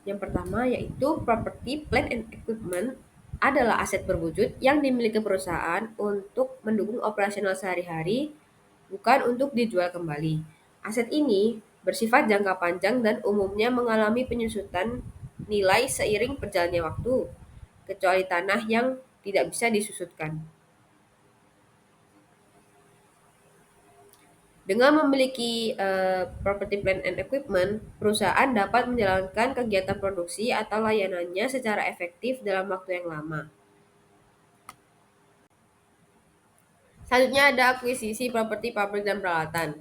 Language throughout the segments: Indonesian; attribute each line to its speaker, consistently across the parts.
Speaker 1: Yang pertama yaitu property, plant and equipment adalah aset berwujud yang dimiliki perusahaan untuk mendukung operasional sehari-hari, bukan untuk dijual kembali. Aset ini bersifat jangka panjang dan umumnya mengalami penyusutan nilai seiring berjalannya waktu, kecuali tanah yang tidak bisa disusutkan. Dengan memiliki property, plant and equipment, perusahaan dapat menjalankan kegiatan produksi atau layanannya secara efektif dalam waktu yang lama. Selanjutnya ada akuisisi properti, pabrik, dan peralatan.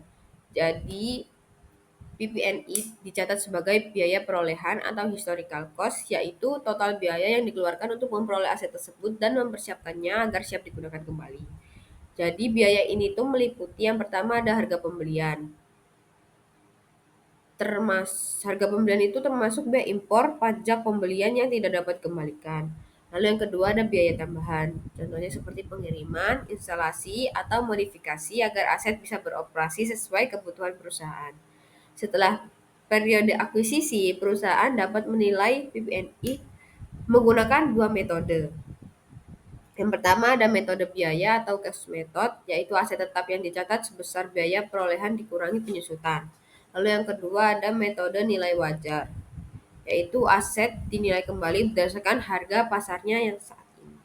Speaker 1: Jadi, PPNI dicatat sebagai biaya perolehan atau historical cost, yaitu total biaya yang dikeluarkan untuk memperoleh aset tersebut dan mempersiapkannya agar siap digunakan kembali. Jadi, biaya ini tuh meliputi yang pertama ada harga pembelian. Harga pembelian itu termasuk biaya impor, pajak pembelian yang tidak dapat kembalikan. Lalu yang kedua ada biaya tambahan. Contohnya seperti pengiriman, instalasi, atau modifikasi agar aset bisa beroperasi sesuai kebutuhan perusahaan. Setelah periode akuisisi, perusahaan dapat menilai PPNI menggunakan dua metode. Yang pertama ada metode biaya atau cash method, yaitu aset tetap yang dicatat sebesar biaya perolehan dikurangi penyusutan. Lalu yang kedua ada metode nilai wajar, yaitu aset dinilai kembali berdasarkan harga pasarnya yang saat ini.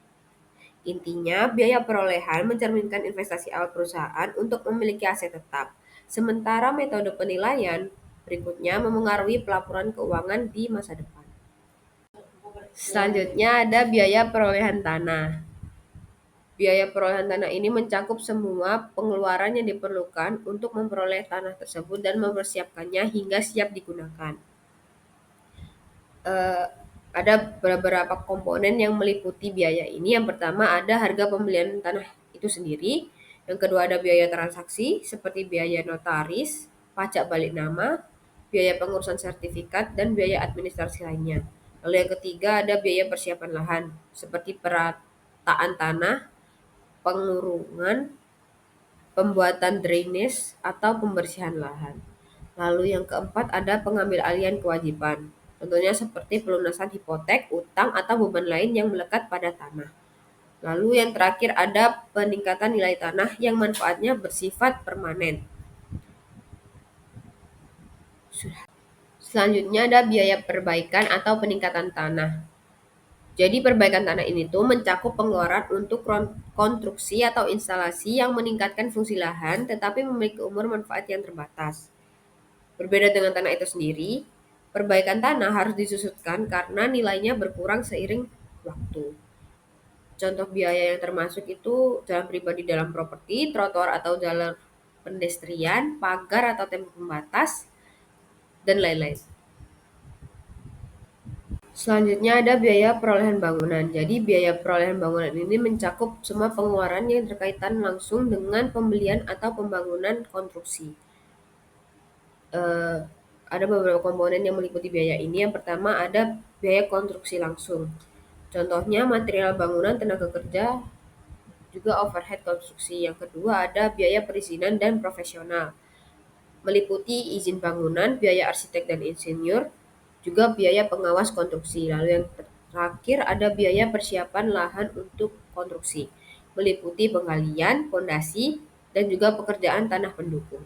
Speaker 1: Intinya, biaya perolehan mencerminkan investasi awal perusahaan untuk memiliki aset tetap. Sementara metode penilaian berikutnya memengaruhi pelaporan keuangan di masa depan. Selanjutnya ada biaya perolehan tanah. Biaya perolehan tanah ini mencakup semua pengeluaran yang diperlukan untuk memperoleh tanah tersebut dan mempersiapkannya hingga siap digunakan. Eh, ada beberapa komponen yang meliputi biaya ini. Yang pertama ada harga pembelian tanah itu sendiri. Yang kedua ada biaya transaksi seperti biaya notaris, pajak balik nama, biaya pengurusan sertifikat, dan biaya administrasi lainnya. Lalu yang ketiga ada biaya persiapan lahan seperti perataan tanah, pengurungan, pembuatan drainase, atau pembersihan lahan. Lalu yang keempat ada pengambil alihan kewajiban. Contohnya seperti pelunasan hipotek, utang, atau beban lain yang melekat pada tanah. Lalu yang terakhir ada peningkatan nilai tanah yang manfaatnya bersifat permanen. Selanjutnya ada biaya perbaikan atau peningkatan tanah. Jadi perbaikan tanah ini tuh mencakup pengeluaran untuk konstruksi atau instalasi yang meningkatkan fungsi lahan tetapi memiliki umur manfaat yang terbatas. Berbeda dengan tanah itu sendiri, perbaikan tanah harus disusutkan karena nilainya berkurang seiring waktu. Contoh biaya yang termasuk itu jalan pribadi dalam properti, trotoar atau jalan pedestrian, pagar atau tembok pembatas, dan lain-lain. Selanjutnya ada biaya perolehan bangunan. Jadi biaya perolehan bangunan ini mencakup semua pengeluaran yang berkaitan langsung dengan pembelian atau pembangunan konstruksi. Eh, ada beberapa komponen yang meliputi biaya ini. Yang pertama ada biaya konstruksi langsung. Contohnya material bangunan, tenaga kerja, juga overhead konstruksi. Yang kedua ada biaya perizinan dan profesional, meliputi izin bangunan, biaya arsitek dan insinyur, juga biaya pengawas konstruksi. Lalu yang terakhir ada biaya persiapan lahan untuk konstruksi, meliputi penggalian, fondasi, dan juga pekerjaan tanah pendukung.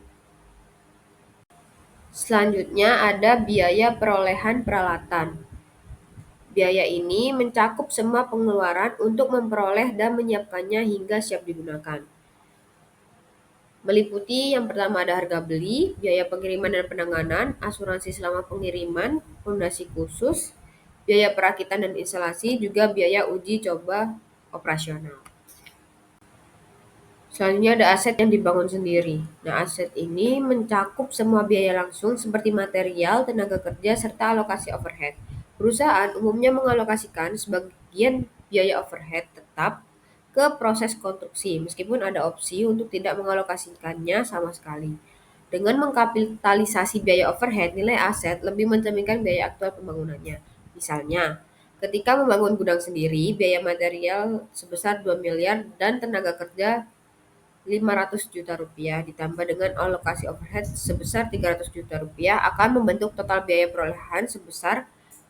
Speaker 1: Selanjutnya ada biaya perolehan peralatan. Biaya ini mencakup semua pengeluaran untuk memperoleh dan menyiapkannya hingga siap digunakan. Meliputi yang pertama ada harga beli, biaya pengiriman dan penanganan, asuransi selama pengiriman, fondasi khusus, biaya perakitan dan instalasi, juga biaya uji coba operasional. Selanjutnya ada aset yang dibangun sendiri. Nah, aset ini mencakup semua biaya langsung seperti material, tenaga kerja, serta alokasi overhead. Perusahaan umumnya mengalokasikan sebagian biaya overhead tetap ke proses konstruksi, meskipun ada opsi untuk tidak mengalokasikannya sama sekali. Dengan mengkapitalisasi biaya overhead, nilai aset lebih mencerminkan biaya aktual pembangunannya. Misalnya, ketika membangun gudang sendiri, biaya material sebesar 2 miliar dan tenaga kerja 500 juta rupiah ditambah dengan alokasi overhead sebesar 300 juta rupiah akan membentuk total biaya perolehan sebesar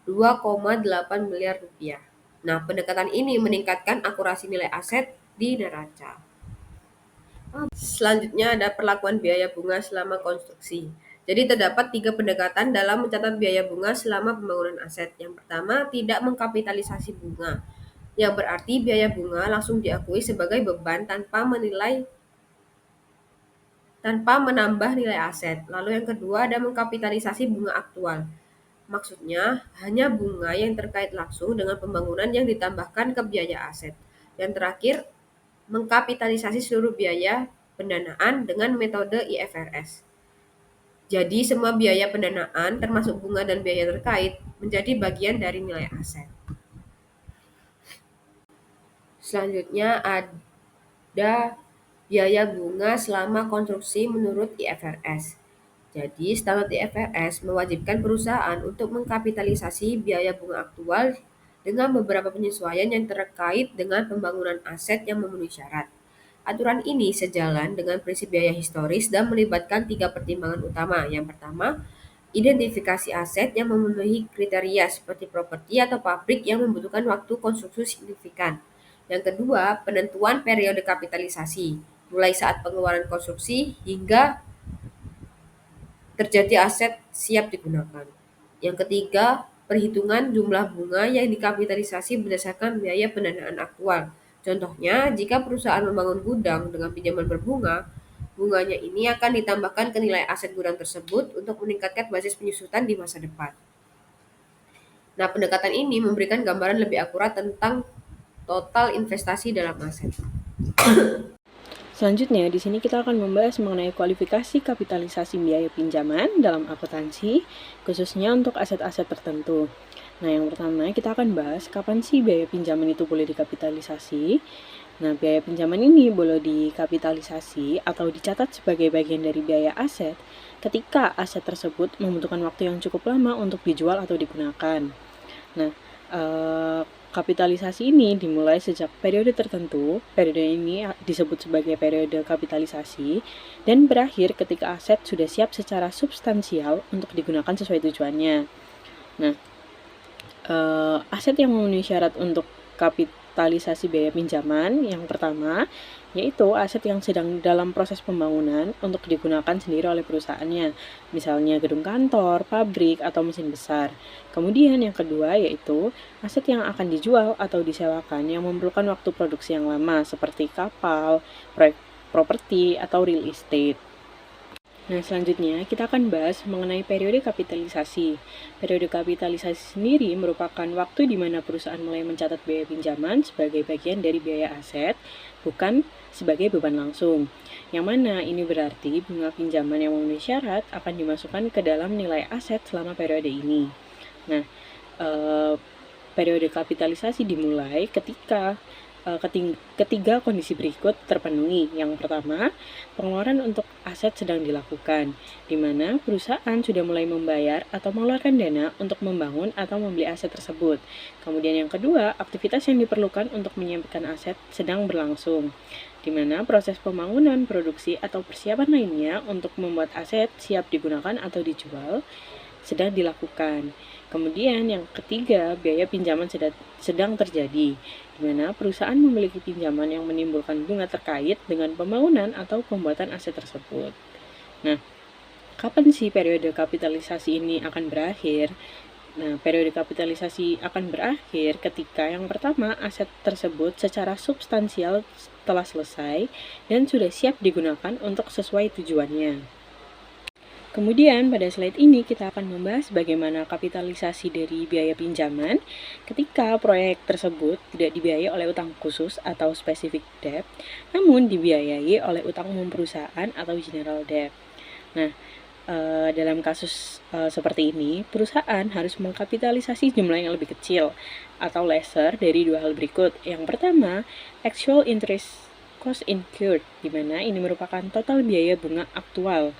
Speaker 1: 2,8 miliar rupiah. Nah, pendekatan ini meningkatkan akurasi nilai aset di neraca. Selanjutnya ada perlakuan biaya bunga selama konstruksi. Jadi terdapat 3 pendekatan dalam mencatat biaya bunga selama pembangunan aset. Yang pertama, tidak mengkapitalisasi bunga, yang berarti biaya bunga langsung diakui sebagai beban tanpa menambah nilai aset. Lalu yang kedua ada mengkapitalisasi bunga aktual. Maksudnya hanya bunga yang terkait langsung dengan pembangunan yang ditambahkan ke biaya aset. Yang terakhir, mengkapitalisasi seluruh biaya pendanaan dengan metode IFRS. Jadi semua biaya pendanaan termasuk bunga dan biaya terkait menjadi bagian dari nilai aset. Selanjutnya ada biaya bunga selama konstruksi menurut IFRS. Jadi standar IFRS mewajibkan perusahaan untuk mengkapitalisasi biaya bunga aktual dengan beberapa penyesuaian yang terkait dengan pembangunan aset yang memenuhi syarat. Aturan ini sejalan dengan prinsip biaya historis dan melibatkan 3 pertimbangan utama. Yang pertama, identifikasi aset yang memenuhi kriteria seperti properti atau pabrik yang membutuhkan waktu konstruksi signifikan. Yang kedua, penentuan periode kapitalisasi, mulai saat pengeluaran konstruksi hingga terjadi aset siap digunakan. Yang ketiga, perhitungan jumlah bunga yang dikapitalisasi berdasarkan biaya pendanaan aktual. Contohnya, jika perusahaan membangun gudang dengan pinjaman berbunga, bunganya ini akan ditambahkan ke nilai aset gudang tersebut untuk meningkatkan basis penyusutan di masa depan. Nah, pendekatan ini memberikan gambaran lebih akurat tentang total investasi dalam aset.
Speaker 2: Selanjutnya, di sini kita akan membahas mengenai kualifikasi kapitalisasi biaya pinjaman dalam akuntansi, khususnya untuk aset-aset tertentu. Nah, yang pertama kita akan bahas kapan sih biaya pinjaman itu boleh dikapitalisasi. Nah, biaya pinjaman ini boleh dikapitalisasi atau dicatat sebagai bagian dari biaya aset ketika aset tersebut membutuhkan waktu yang cukup lama untuk dijual atau digunakan. Nah, kapitalisasi ini dimulai sejak periode tertentu. Periode ini disebut sebagai periode kapitalisasi dan berakhir ketika aset sudah siap secara substansial untuk digunakan sesuai tujuannya. Nah, aset yang memenuhi syarat untuk kapitalisasi biaya pinjaman yang pertama yaitu aset yang sedang dalam proses pembangunan untuk digunakan sendiri oleh perusahaannya, misalnya gedung kantor, pabrik, atau mesin besar. Kemudian yang kedua yaitu aset yang akan dijual atau disewakan yang memerlukan waktu produksi yang lama seperti kapal, proyek properti, atau real estate. Nah, selanjutnya kita akan bahas mengenai periode kapitalisasi. Periode kapitalisasi sendiri merupakan waktu di mana perusahaan mulai mencatat biaya pinjaman sebagai bagian dari biaya aset, bukan sebagai beban langsung. Yang mana ini berarti bunga pinjaman yang memenuhi syarat akan dimasukkan ke dalam nilai aset selama periode ini. Nah, periode kapitalisasi dimulai ketika ketiga kondisi berikut terpenuhi. Yang pertama, pengeluaran untuk aset sedang dilakukan, di mana perusahaan sudah mulai membayar atau mengeluarkan dana untuk membangun atau membeli aset tersebut. Kemudian yang kedua, aktivitas yang diperlukan untuk menyiapkan aset sedang berlangsung, di mana proses pembangunan, produksi, atau persiapan lainnya untuk membuat aset siap digunakan atau dijual sedang dilakukan. Kemudian yang ketiga, biaya pinjaman sedang terjadi, di mana perusahaan memiliki pinjaman yang menimbulkan bunga terkait dengan pembangunan atau pembuatan aset tersebut. Nah, kapan sih periode kapitalisasi ini akan berakhir? Nah, periode kapitalisasi akan berakhir ketika yang pertama, aset tersebut secara substansial telah selesai dan sudah siap digunakan untuk sesuai tujuannya. Kemudian pada slide ini kita akan membahas bagaimana kapitalisasi dari biaya pinjaman ketika proyek tersebut tidak dibiayai oleh utang khusus atau specific debt, namun dibiayai oleh utang umum perusahaan atau general debt. Nah, dalam kasus seperti ini, perusahaan harus mengkapitalisasi jumlah yang lebih kecil atau lesser dari dua hal berikut. Yang pertama, actual interest cost incurred, di mana ini merupakan total biaya bunga aktual,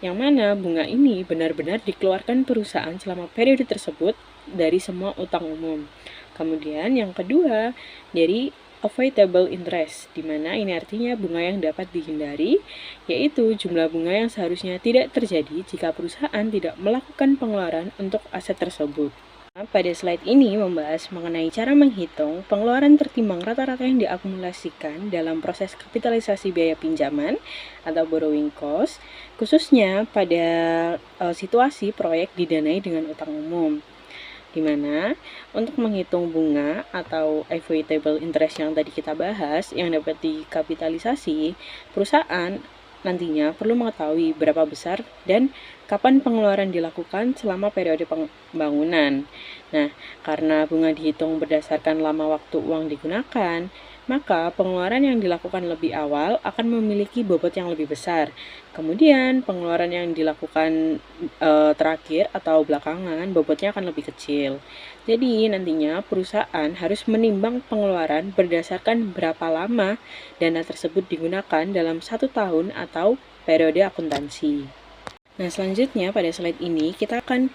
Speaker 2: yang mana bunga ini benar-benar dikeluarkan perusahaan selama periode tersebut dari semua utang umum. Kemudian yang kedua, dari avoidable interest, di mana ini artinya bunga yang dapat dihindari, yaitu jumlah bunga yang seharusnya tidak terjadi jika perusahaan tidak melakukan pengeluaran untuk aset tersebut. Pada slide ini membahas mengenai cara menghitung pengeluaran tertimbang rata-rata yang diakumulasikan dalam proses kapitalisasi biaya pinjaman atau borrowing cost, khususnya pada situasi proyek didanai dengan utang umum. Di mana untuk menghitung bunga atau avoidable interest yang tadi kita bahas yang dapat dikapitalisasi, perusahaan nantinya perlu mengetahui berapa besar dan kapan pengeluaran dilakukan selama periode pembangunan. Nah, karena bunga dihitung berdasarkan lama waktu uang digunakan, maka pengeluaran yang dilakukan lebih awal akan memiliki bobot yang lebih besar. Kemudian pengeluaran yang dilakukan terakhir atau belakangan bobotnya akan lebih kecil. Jadi nantinya perusahaan harus menimbang pengeluaran berdasarkan berapa lama dana tersebut digunakan dalam 1 tahun atau periode akuntansi. Nah, selanjutnya pada slide ini kita akan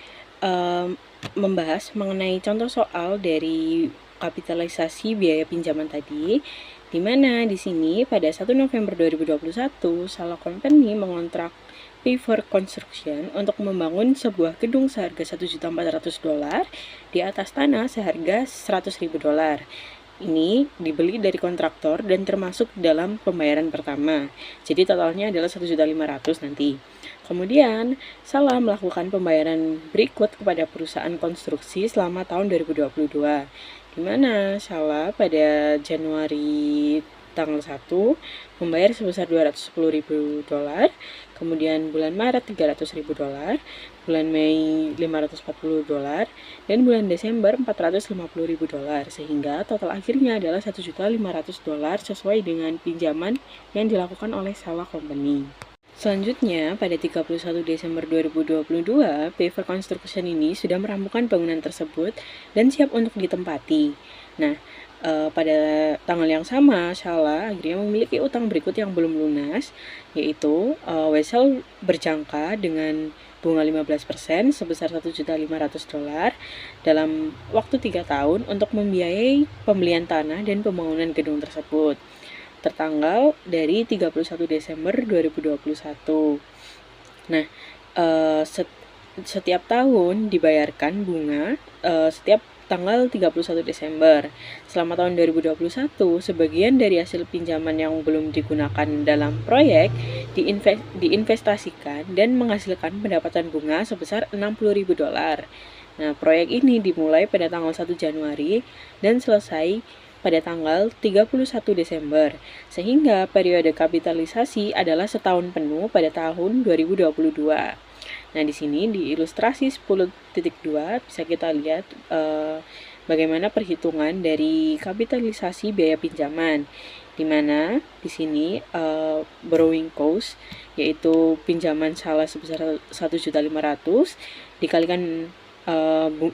Speaker 2: membahas mengenai contoh soal dari kapitalisasi biaya pinjaman tadi, di mana di sini pada 1 November 2021, Salah Company mengontrak Payfor Construction untuk membangun sebuah gedung seharga $1.400.000 di atas tanah seharga $100.000. Ini dibeli dari kontraktor dan termasuk dalam pembayaran pertama. Jadi totalnya adalah $1.500.000 nanti. Kemudian, Salah melakukan pembayaran berikut kepada perusahaan konstruksi selama tahun 2022, di mana Salah pada Januari tanggal 1 membayar sebesar $210.000, kemudian bulan Maret $300.000, bulan Mei $540, dan bulan Desember $450.000, sehingga total akhirnya adalah $1.500.000 sesuai dengan pinjaman yang dilakukan oleh Salah Company. Selanjutnya, pada 31 Desember 2022, Payfor Construction ini sudah merampungkan bangunan tersebut dan siap untuk ditempati. Nah, pada tanggal yang sama, Salah akhirnya memiliki utang berikut yang belum lunas, yaitu Wesel berjangka dengan bunga 15% sebesar $1.500.000 dalam waktu 3 tahun untuk membiayai pembelian tanah dan pembangunan gedung tersebut, tertanggal dari 31 Desember 2021. Nah, setiap tahun dibayarkan bunga setiap tanggal 31 Desember. Selama tahun 2021, sebagian dari hasil pinjaman yang belum digunakan dalam proyek diinvestasikan dan menghasilkan pendapatan bunga sebesar $60.000. Nah, proyek ini dimulai pada tanggal 1 Januari dan selesai pada tanggal 31 Desember, sehingga periode kapitalisasi adalah setahun penuh pada tahun 2022. Nah, di sini di ilustrasi 10.2 bisa kita lihat bagaimana perhitungan dari kapitalisasi biaya pinjaman, di mana di sini borrowing cost yaitu pinjaman Salah sebesar $1.500.000 dikalikan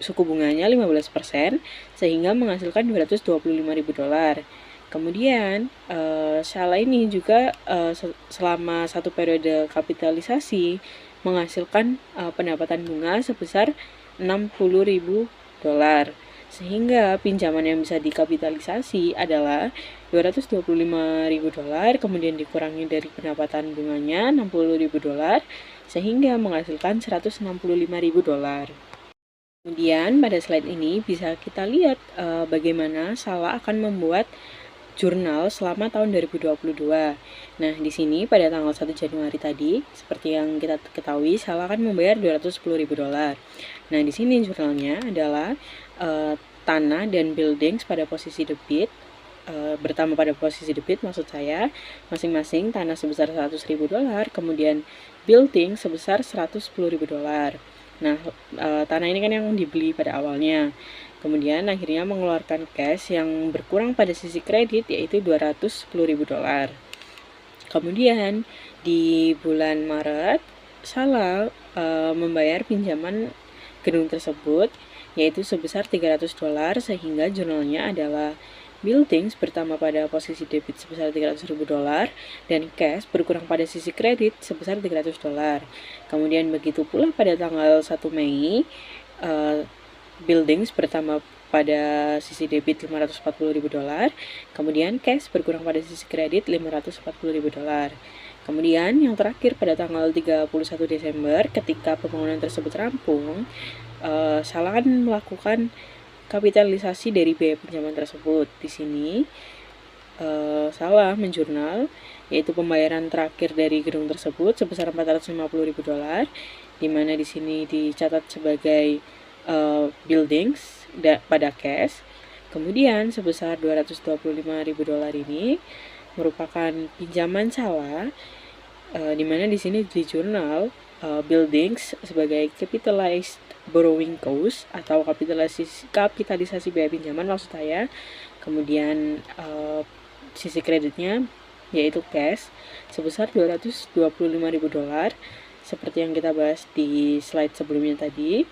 Speaker 2: suku bunganya 15%, sehingga menghasilkan $225.000. Kemudian Salah ini juga selama satu periode kapitalisasi menghasilkan pendapatan bunga sebesar $60.000, sehingga pinjaman yang bisa dikapitalisasi adalah $225.000, kemudian dikurangi dari pendapatan bunganya $60.000, sehingga menghasilkan $165.000. Kemudian pada slide ini bisa kita lihat bagaimana Salah akan membuat jurnal selama tahun 2022. Nah, di sini pada tanggal 1 Januari tadi, seperti yang kita ketahui, Salah akan membayar $210.000. Nah, di sini jurnalnya adalah tanah dan buildings pada posisi debit, bertambah pada posisi debit maksud saya, masing-masing tanah sebesar $100.000, kemudian building sebesar $110.000. Nah, tanah ini kan yang dibeli pada awalnya. Kemudian akhirnya mengeluarkan cash yang berkurang pada sisi kredit yaitu $210.000. Kemudian di bulan Maret, Salah membayar pinjaman gedung tersebut yaitu sebesar $300, sehingga jurnalnya adalah buildings bertambah pada posisi debit sebesar $300.000 dan cash berkurang pada sisi kredit sebesar $300. Kemudian begitu pula pada tanggal 1 Mei, buildings bertambah pada sisi debit $540.000, kemudian cash berkurang pada sisi kredit $540.000. Kemudian yang terakhir pada tanggal 31 Desember ketika pembangunan tersebut rampung, salah kan melakukan kapitalisasi dari biaya pinjaman tersebut. Di sini salah menjurnal, yaitu pembayaran terakhir dari gedung tersebut sebesar $450.000, di mana di sini dicatat sebagai buildings pada cash. Kemudian sebesar $225.000 ini merupakan pinjaman salah, di mana di sini di jurnal buildings sebagai capitalized borrowing cost atau kapitalisasi biaya pinjaman maksud saya. Kemudian sisi kreditnya yaitu cash sebesar $225.000 seperti yang kita bahas di slide sebelumnya tadi.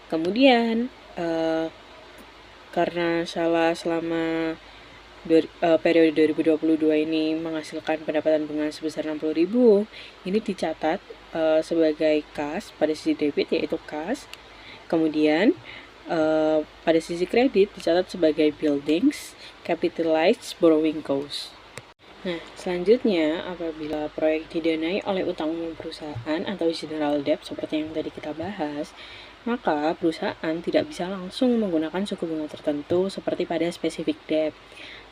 Speaker 2: Kemudian karena salah selama periode 2022 ini menghasilkan pendapatan bunga sebesar 60.000, ini dicatat sebagai kas pada sisi debit yaitu kas. Kemudian pada sisi kredit dicatat sebagai buildings capitalized borrowing cost. Nah, selanjutnya apabila proyek didanai oleh utang umum perusahaan atau general debt seperti yang tadi kita bahas, maka perusahaan tidak bisa langsung menggunakan suku bunga tertentu seperti pada specific debt.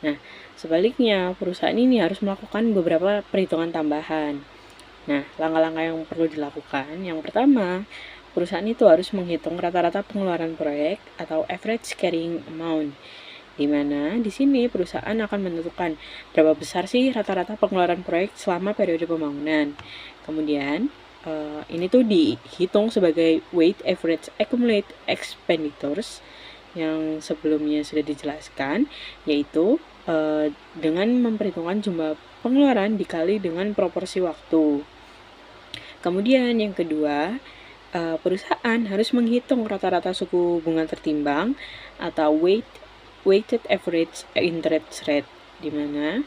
Speaker 2: Nah, sebaliknya perusahaan ini harus melakukan beberapa perhitungan tambahan. Nah, langkah-langkah yang perlu dilakukan, yang pertama, perusahaan itu harus menghitung rata-rata pengeluaran proyek atau average carrying amount, di mana di sini perusahaan akan menentukan berapa besar sih rata-rata pengeluaran proyek selama periode pembangunan. Kemudian ini tuh dihitung sebagai weighted average accumulated expenditures yang sebelumnya sudah dijelaskan, yaitu dengan memperhitungkan jumlah pengeluaran dikali dengan proporsi waktu. Kemudian yang kedua, perusahaan harus menghitung rata-rata suku bunga tertimbang atau weighted average interest rate, di mana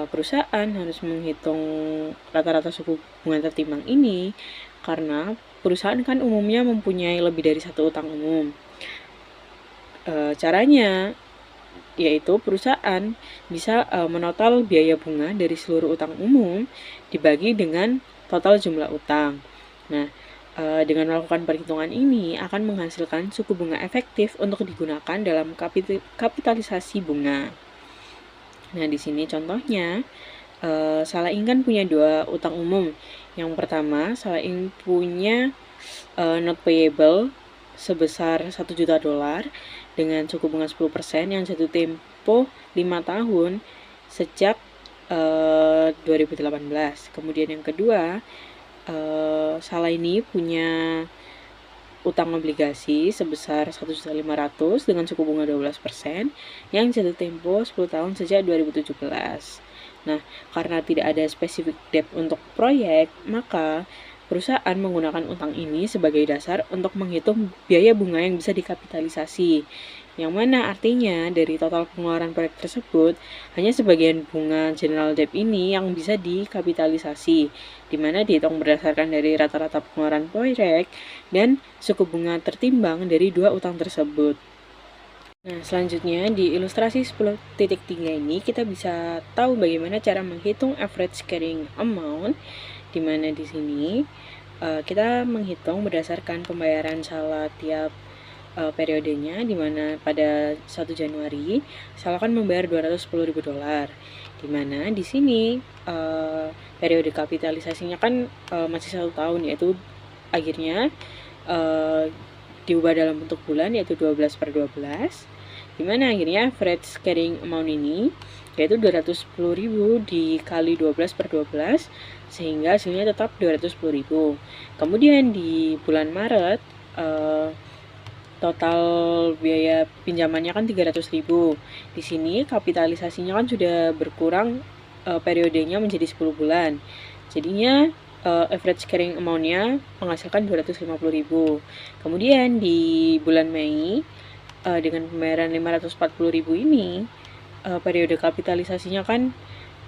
Speaker 2: perusahaan harus menghitung rata-rata suku bunga tertimbang ini karena perusahaan kan umumnya mempunyai lebih dari satu utang umum. Caranya yaitu perusahaan bisa menotal biaya bunga dari seluruh utang umum dibagi dengan total jumlah utang. Nah, dengan melakukan perhitungan ini akan menghasilkan suku bunga efektif untuk digunakan dalam kapitalisasi bunga. Nah, di sini contohnya, Salain kan punya 2 utang umum. Yang pertama, Salain punya not payable sebesar $1 juta dengan suku bunga 10% yang jatuh tempo 5 tahun sejak 2018. Kemudian yang kedua, Salah ini punya utang obligasi sebesar 1.500.000 dengan suku bunga 12% yang jatuh tempo 10 tahun sejak 2017. Nah, karena tidak ada spesifik debt untuk proyek, maka perusahaan menggunakan utang ini sebagai dasar untuk menghitung biaya bunga yang bisa dikapitalisasi. Yang mana artinya dari total pengeluaran proyek tersebut, hanya sebagian bunga general debt ini yang bisa dikapitalisasi, di mana dihitung berdasarkan dari rata-rata pengeluaran proyek dan suku bunga tertimbang dari 2 utang tersebut. Nah, selanjutnya di ilustrasi 10.3 ini kita bisa tahu bagaimana cara menghitung average carrying amount, di mana di sini kita menghitung berdasarkan pembayaran salah tiap periodenya, di mana pada 1 Januari Salah kan membayar $210.000, di mana di sini periode kapitalisasinya kan masih 1 tahun, yaitu akhirnya diubah dalam bentuk bulan yaitu 12/12, di mana akhirnya average carrying amount ini yaitu 210.000 dikali 12/12 sehingga hasilnya tetap 210.000. Kemudian di bulan Maret total biaya pinjamannya kan 300.000. Di sini kapitalisasinya kan sudah berkurang periodenya menjadi 10 bulan. Jadinya average carrying amount-nya menghasilkan 250.000. Kemudian di bulan Mei dengan pembayaran 540.000 ini periode kapitalisasinya kan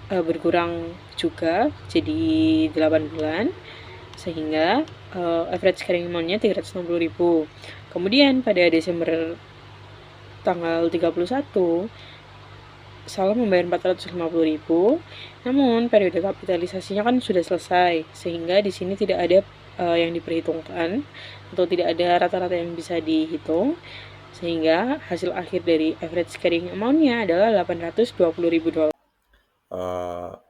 Speaker 2: berkurang juga jadi 8 bulan sehingga average carrying amount-nya 360.000. Kemudian pada Desember tanggal 31 salah membayar 450.000, namun periode kapitalisasinya kan sudah selesai, sehingga di sini tidak ada yang diperhitungkan atau tidak ada rata-rata yang bisa dihitung, sehingga hasil akhir dari average carrying amount-nya adalah $820.000.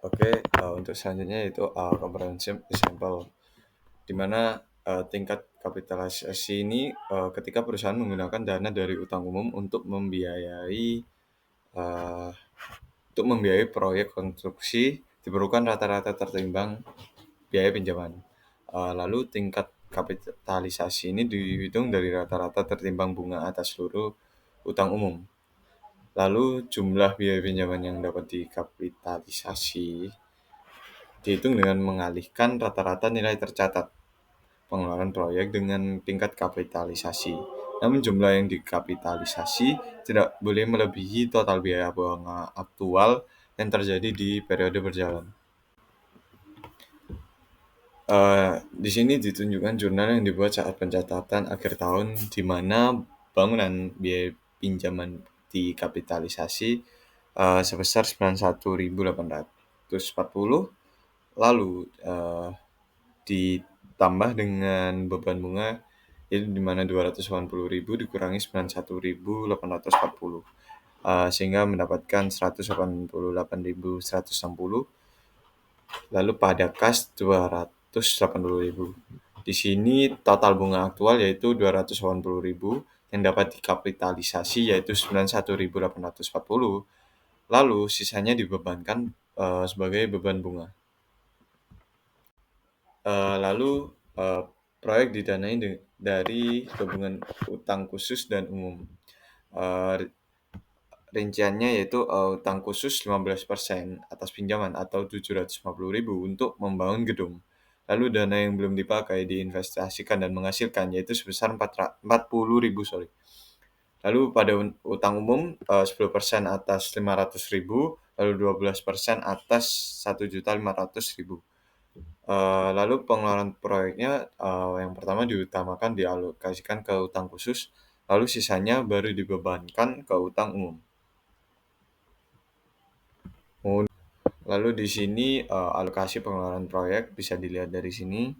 Speaker 3: Oke, untuk selanjutnya itu comprehensive example, di mana tingkat kapitalisasi ini ketika perusahaan menggunakan dana dari utang umum uh, untuk membiayai proyek konstruksi diperlukan rata-rata tertimbang biaya pinjaman. Lalu tingkat kapitalisasi ini dihitung dari rata-rata tertimbang bunga atas seluruh utang umum. Lalu jumlah biaya pinjaman yang dapat dikapitalisasi dihitung dengan mengalihkan rata-rata nilai tercatat pengeluaran proyek dengan tingkat kapitalisasi. Namun jumlah yang dikapitalisasi tidak boleh melebihi total biaya bunga aktual yang terjadi di periode berjalan. Di sini ditunjukkan jurnal yang dibuat saat pencatatan akhir tahun, di mana bangunan biaya pinjaman dikapitalisasi sebesar 91.840, lalu ditambah dengan beban bunga itu di mana 280.000 dikurangi 91.840, sehingga mendapatkan 188.160, lalu pada kas 280.000. Di sini total bunga aktual yaitu 280.000 yang dapat dikapitalisasi yaitu 91.840, lalu sisanya dibebankan sebagai beban bunga. Lalu proyek didanai dari gabungan utang khusus dan umum. Rinciannya yaitu utang khusus 15% atas pinjaman atau 750.000 untuk membangun gedung. Lalu dana yang belum dipakai diinvestasikan dan menghasilkan yaitu sebesar 40.000. Lalu pada utang umum 10% atas 500.000, lalu 12% atas 1.500.000. Lalu pengeluaran proyeknya yang pertama diutamakan dialokasikan ke utang khusus, lalu sisanya baru dibebankan ke utang umum. Lalu di sini alokasi pengeluaran proyek bisa dilihat dari sini.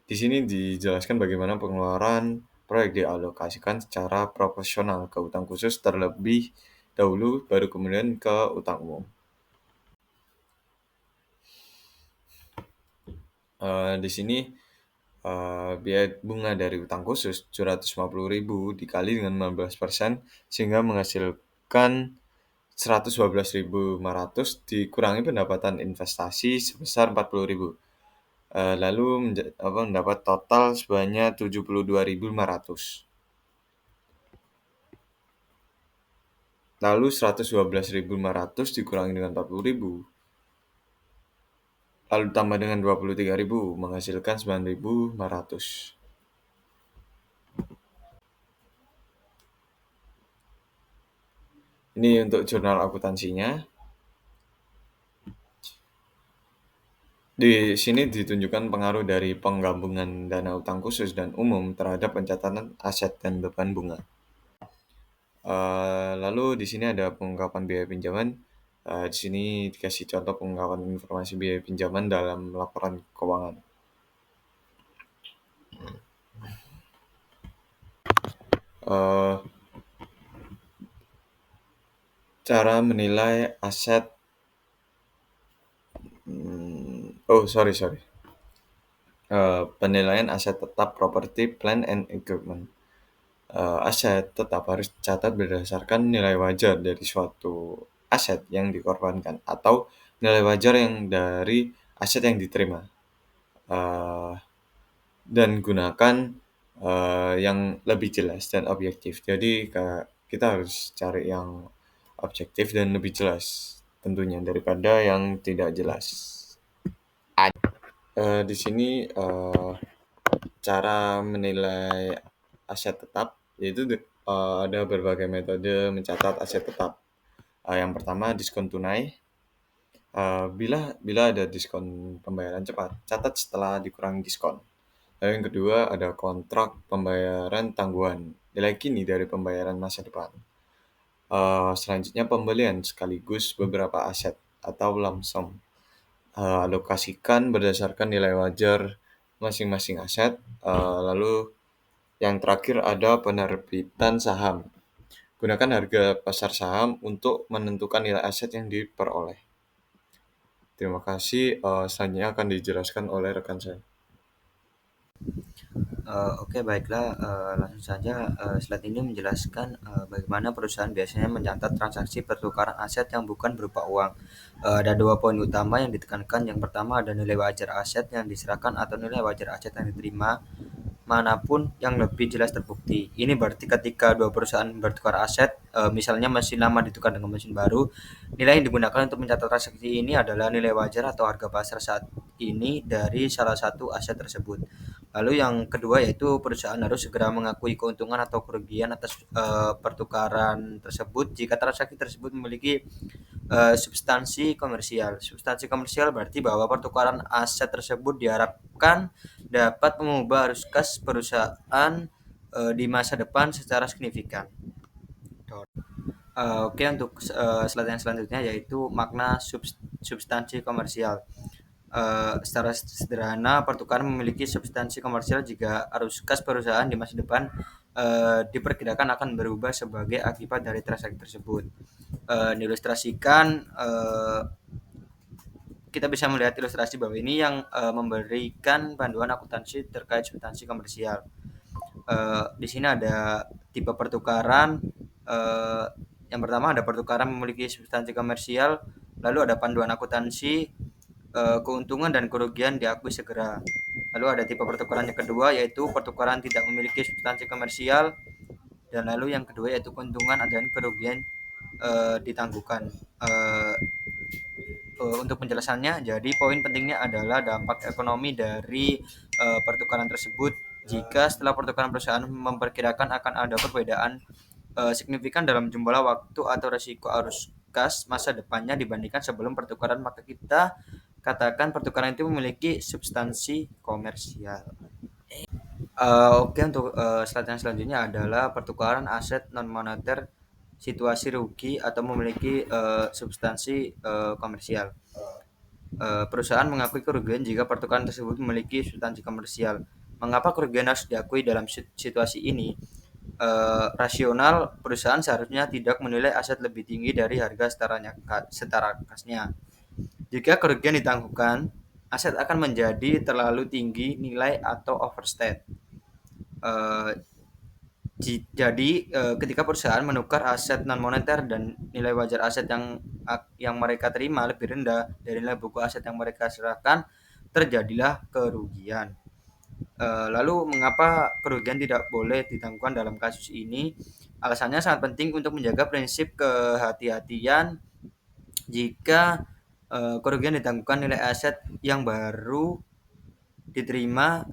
Speaker 3: Di sini dijelaskan bagaimana pengeluaran proyek dialokasikan secara proporsional ke utang khusus terlebih dahulu, baru kemudian ke utang umum. Di sini biaya bunga dari utang khusus 750.000 dikali dengan 15% sehingga menghasilkan 112.500 dikurangi pendapatan investasi sebesar 40.000. Lalu mendapat total sebanyak 72.500. Lalu 112.500 dikurangi dengan 40.000. Lalu tambah dengan 23.000 menghasilkan 9.500. Ini untuk jurnal akuntansinya. Di sini ditunjukkan pengaruh dari penggabungan dana utang khusus dan umum terhadap pencatatan aset dan beban bunga. Lalu di sini ada pengungkapan biaya pinjaman. Di sini dikasih contoh pengungkapan informasi biaya pinjaman dalam laporan keuangan. Cara menilai aset. Penilaian aset tetap property, plant and equipment. Aset tetap harus dicatat berdasarkan nilai wajar dari suatu aset yang dikorbankan atau nilai wajar yang dari aset yang diterima, dan gunakan yang lebih jelas dan objektif. Jadi kita harus cari yang objektif dan lebih jelas tentunya daripada yang tidak jelas. Di sini cara menilai aset tetap yaitu ada berbagai metode mencatat aset tetap. Yang pertama diskon tunai. Bila ada diskon pembayaran cepat, catat setelah dikurangi diskon. Lalu yang kedua ada kontrak pembayaran tangguhan, nilai kini dari pembayaran masa depan. Selanjutnya pembelian sekaligus beberapa aset atau lump sum. Alokasikan berdasarkan nilai wajar masing-masing aset. Lalu yang terakhir ada penerbitan saham. Gunakan harga pasar saham untuk menentukan nilai aset yang diperoleh. Terima kasih. Selanjutnya akan dijelaskan oleh rekan saya.
Speaker 4: Oke, baiklah, langsung saja. Slide ini menjelaskan bagaimana perusahaan biasanya mencatat transaksi pertukaran aset yang bukan berupa uang. Ada 2 poin utama yang ditekankan. Yang pertama ada nilai wajar aset yang diserahkan atau nilai wajar aset yang diterima, manapun yang lebih jelas terbukti. Ini berarti ketika dua perusahaan bertukar aset, misalnya mesin lama ditukar dengan mesin baru, nilai yang digunakan untuk mencatat transaksi ini adalah nilai wajar atau harga pasar saat ini dari salah satu aset tersebut. Lalu yang kedua yaitu perusahaan harus segera mengakui keuntungan atau kerugian atas pertukaran tersebut jika transaksi tersebut memiliki substansi komersial. Substansi komersial berarti bahwa pertukaran aset tersebut diharapkan dapat mengubah arus kas perusahaan di masa depan secara signifikan. Oke, untuk slide yang selanjutnya yaitu makna substansi komersial. Secara sederhana, pertukaran memiliki substansi komersial jika arus kas perusahaan di masa depan diperkirakan akan berubah sebagai akibat dari transaksi tersebut. Diilustrasikan, kita bisa melihat ilustrasi bawah ini yang memberikan panduan akuntansi terkait substansi komersial. Di sini ada tipe pertukaran. Yang pertama ada pertukaran memiliki substansi komersial, lalu ada panduan akuntansi, keuntungan dan kerugian diakui segera. Lalu ada tipe pertukaran yang kedua yaitu pertukaran tidak memiliki substansi komersial, dan lalu yang kedua yaitu keuntungan dan kerugian ditangguhkan. Untuk penjelasannya, jadi poin pentingnya adalah dampak ekonomi dari pertukaran tersebut. Jika setelah pertukaran perusahaan memperkirakan akan ada perbedaan signifikan dalam jumlah waktu atau resiko arus kas masa depannya dibandingkan sebelum pertukaran, maka kita katakan pertukaran itu memiliki substansi komersial. Oke, untuk slide yang selanjutnya adalah pertukaran aset non moneter situasi rugi atau memiliki substansi komersial. Perusahaan mengakui kerugian jika pertukaran tersebut memiliki substansi komersial. Mengapa kerugian harus diakui dalam situasi ini? Rasional, perusahaan seharusnya tidak menilai aset lebih tinggi dari harga setara kasnya. Jika kerugian ditangguhkan, aset akan menjadi terlalu tinggi nilai atau overstate. Jadi ketika perusahaan menukar aset non moneter dan nilai wajar aset yang mereka terima lebih rendah dari nilai buku aset yang mereka serahkan, terjadilah kerugian. Lalu mengapa kerugian tidak boleh ditangguhkan dalam kasus ini? Alasannya sangat penting untuk menjaga prinsip kehati-hatian. Jika kerugian ditangguhkan, nilai aset yang baru diterima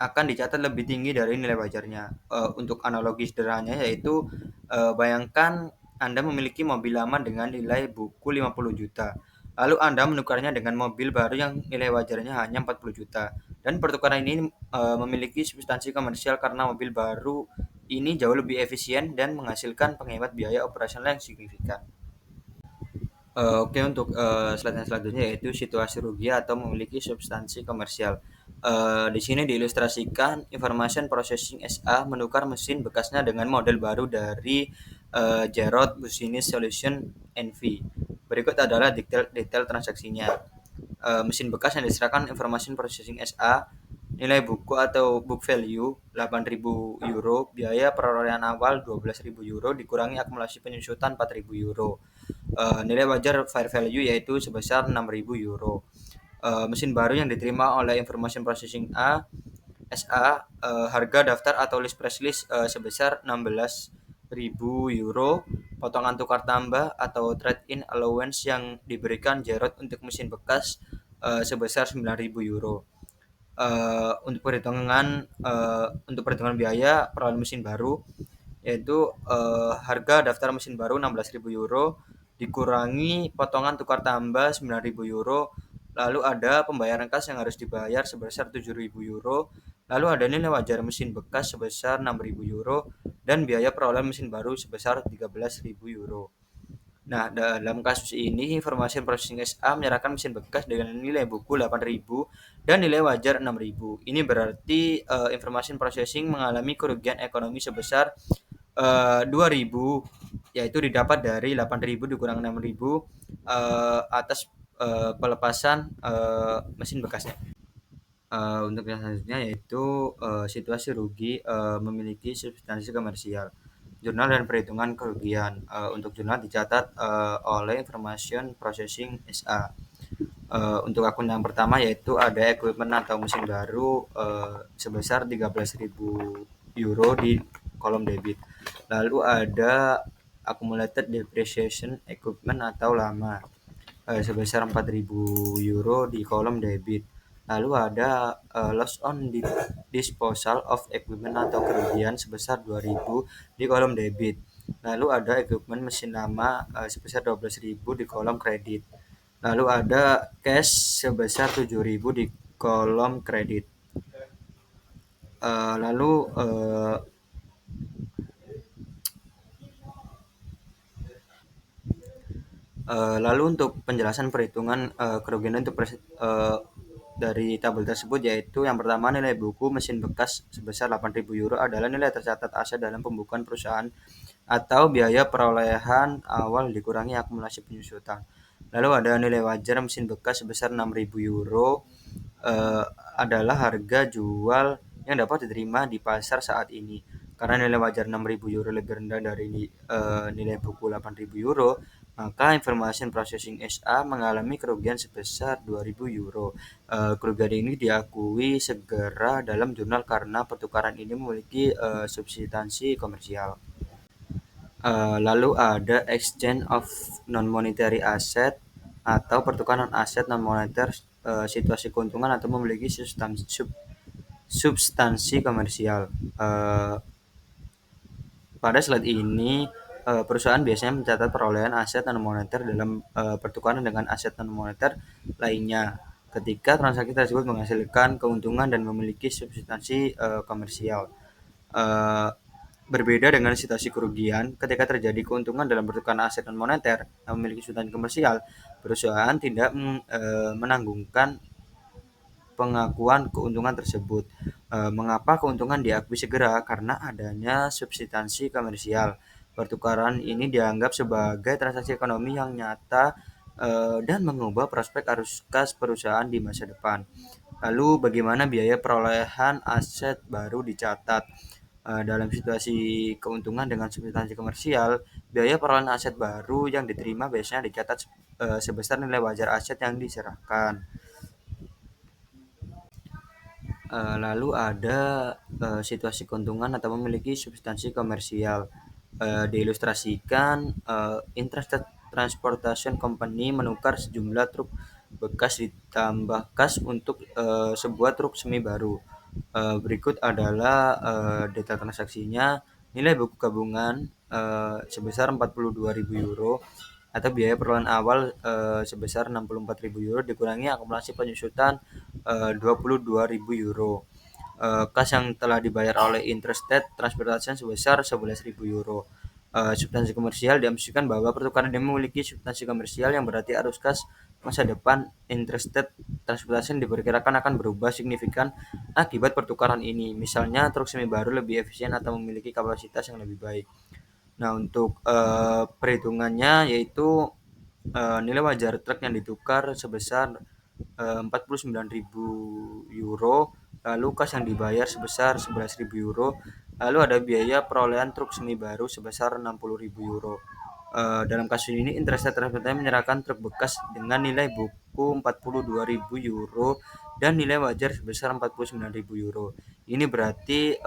Speaker 4: akan dicatat lebih tinggi dari nilai wajarnya. Untuk analogi sederhananya yaitu bayangkan Anda memiliki mobil lama dengan nilai buku 50 juta. Lalu Anda menukarnya dengan mobil baru yang nilai wajarnya hanya 40 juta. Dan pertukaran ini memiliki substansi komersial karena mobil baru ini jauh lebih efisien dan menghasilkan penghemat biaya operasional yang signifikan. Oke, untuk slide yang selanjutnya yaitu situasi rugi atau memiliki substansi komersial. Di sini diilustrasikan Information Processing SA menukar mesin bekasnya dengan model baru dari Jarrod Business Solution NV. Berikut adalah detail transaksinya. Mesin bekas yang diserahkan Information Processing SA, nilai buku atau book value 8.000 euro, biaya perolehan awal 12.000 euro dikurangi akumulasi penyusutan 4.000 euro. Nilai wajar fair value yaitu sebesar 6.000 euro. Mesin baru yang diterima oleh Information Processing SA, harga daftar atau list price list sebesar 16.000 euro, potongan tukar tambah atau trade-in allowance yang diberikan Jarrod untuk mesin bekas sebesar 9.000 euro. Untuk perhitungan biaya perolehan mesin baru yaitu harga daftar mesin baru 16.000 euro dikurangi potongan tukar tambah 9.000 euro, lalu ada pembayaran kas yang harus dibayar sebesar 7.000 euro, lalu ada nilai wajar mesin bekas sebesar 6.000 euro, dan biaya perolehan mesin baru sebesar 13.000 euro. Nah, dalam kasus ini Information Processing SA menyerahkan mesin bekas dengan nilai buku 8.000 dan nilai wajar 6.000. Ini berarti Information Processing mengalami kerugian ekonomi sebesar 2.000, yaitu didapat dari 8.000 dikurang 6.000 atas pelepasan mesin bekasnya. Untuk yang selanjutnya yaitu situasi rugi memiliki substansi komersial. Jurnal dan perhitungan kerugian. Untuk jurnal dicatat oleh Information Processing SA. Untuk akun yang pertama yaitu ada equipment atau mesin baru sebesar 13.000 euro di kolom debit. Lalu ada accumulated depreciation equipment atau lama sebesar 4.000 euro di kolom debit. Lalu ada loss on disposal of equipment atau kerugian sebesar 2.000 di kolom debit. Lalu ada equipment mesin lama sebesar 12.000 di kolom kredit. Lalu ada cash sebesar 7.000 di kolom kredit. Lalu untuk penjelasan perhitungan kerugian untuk dari tabel tersebut yaitu yang pertama nilai buku mesin bekas sebesar 8.000 euro adalah nilai tercatat aset dalam pembukuan perusahaan atau biaya perolehan awal dikurangi akumulasi penyusutan. Lalu ada nilai wajar mesin bekas sebesar 6.000 euro adalah harga jual yang dapat diterima di pasar saat ini. Karena nilai wajar 6.000 euro lebih rendah dari nilai buku 8.000 euro, maka Information Processing SA mengalami kerugian sebesar 2.000 euro. Kerugian ini diakui segera dalam jurnal karena pertukaran ini memiliki substansi komersial. Lalu ada exchange of non-monetary asset atau pertukaran aset non-moneter situasi keuntungan atau memiliki substansi komersial. Pada slide ini perusahaan biasanya mencatat perolehan aset non-moneter dalam pertukaran dengan aset non-moneter lainnya ketika transaksi tersebut menghasilkan keuntungan dan memiliki substansi komersial. Berbeda dengan situasi kerugian, ketika terjadi keuntungan dalam pertukaran aset non-moneter yang memiliki substansi komersial, perusahaan tidak menanggungkan pengakuan keuntungan tersebut. Mengapa keuntungan diakui segera? Karena adanya substansi komersial. Pertukaran ini dianggap sebagai transaksi ekonomi yang nyata dan mengubah prospek arus kas perusahaan di masa depan. Lalu bagaimana biaya perolehan aset baru dicatat? Dalam situasi keuntungan dengan substansi komersial, biaya perolehan aset baru yang diterima biasanya dicatat sebesar nilai wajar aset yang diserahkan. Lalu ada situasi keuntungan atau memiliki substansi komersial. Diilustrasikan Interested Transportation Company menukar sejumlah truk bekas ditambah kas untuk sebuah truk semi baru. Berikut adalah detail transaksinya. Nilai buku gabungan sebesar 42.000 euro atau biaya perolehan awal sebesar 64.000 euro dikurangi akumulasi penyusutan 22.000 euro. Kas yang telah dibayar oleh Interested Transportation sebesar 11.000 euro. Substansi komersial diasumsikan bahwa pertukaran ini memiliki substansi komersial yang berarti arus kas masa depan Interested Transportation diperkirakan akan berubah signifikan akibat pertukaran ini. Misalnya truk semi baru lebih efisien atau memiliki kapasitas yang lebih baik. Nah, untuk perhitungannya yaitu nilai wajar truk yang ditukar sebesar 49.000 euro, lalu kas yang dibayar sebesar 11.000 euro, lalu ada biaya perolehan truk semi baru sebesar 60.000 euro. Dalam kasus ini Interested Transportation menyerahkan truk bekas dengan nilai buku 42.000 euro dan nilai wajar sebesar 49.000 euro. Ini berarti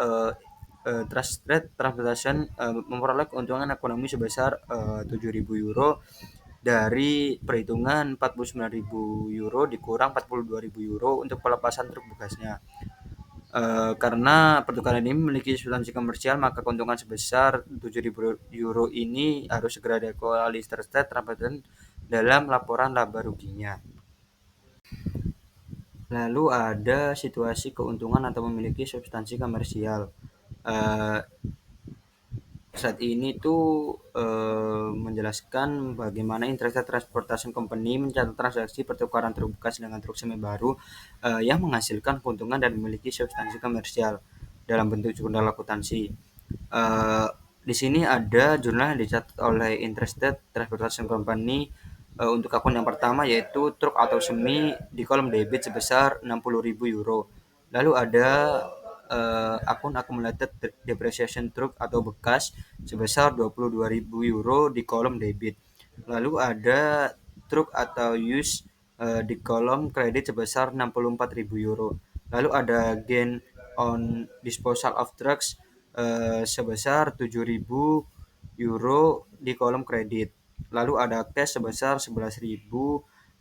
Speaker 4: Trusted Transportation memperoleh keuntungan ekonomi sebesar 7.000 euro dari perhitungan 49.000 euro dikurang 42.000 euro untuk pelepasan truk bekasnya. Karena pertukaran ini memiliki substansi komersial, maka keuntungan sebesar 7.000 euro ini harus segera diakui Interested Transportation dalam laporan laba ruginya. Lalu ada situasi keuntungan atau memiliki substansi komersial. Slide ini tuh menjelaskan bagaimana Interstate Transportation Company mencatat transaksi pertukaran truk bekas dengan truk semi baru yang menghasilkan keuntungan dan memiliki substansi komersial dalam bentuk jurnal akuntansi. Eh, di sini ada jurnal yang dicatat oleh Interstate Transportation Company untuk akun yang pertama yaitu truk atau semi di kolom debit sebesar 60.000 euro. Lalu ada akun accumulated depreciation truk atau bekas sebesar 22.000 euro di kolom debit. Lalu ada truk atau use di kolom kredit sebesar 64.000 euro. Lalu ada gain on disposal of trucks sebesar 7.000 euro di kolom kredit. Lalu ada cash sebesar 11.000